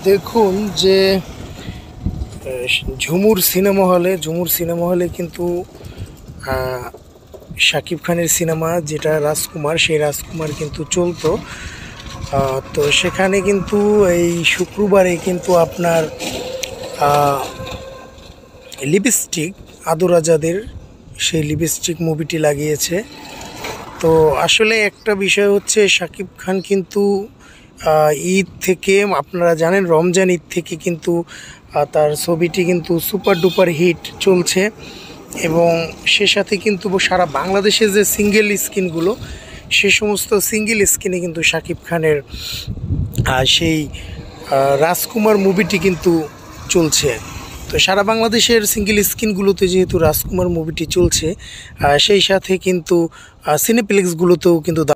দেখুন যে ঝুমুর সিনেমা হলে কিন্তু শাকিব খানের সিনেমা যেটা রাজকুমার, সেই রাজকুমার কিন্তু চলতো। তো সেখানে কিন্তু এই শুক্রবারে কিন্তু আপনার লিপস্টিক, আদরাজাদের সেই লিপস্টিক মুভিটি লাগিয়েছে। তো আসলে একটা বিষয় হচ্ছে, শাকিব খান কিন্তু ঈদ থেকে, আপনারা জানেন রমজান ঈদ থেকে কিন্তু তার ছবিটি কিন্তু সুপার ডুপার হিট চলছে, এবং সে সাথে কিন্তু সারা বাংলাদেশে যে সিঙ্গেল স্ক্রিনগুলো, সে সমস্ত সিঙ্গেল স্ক্রিনে কিন্তু শাকিব খানের সেই রাজকুমার মুভিটি কিন্তু চলছে। তো সারা বাংলাদেশের সিঙ্গেল স্ক্রিনগুলোতে যেহেতু রাজকুমার মুভিটি চলছে, সেই সাথে কিন্তু সিনেপ্লেক্সগুলোতেও কিন্তু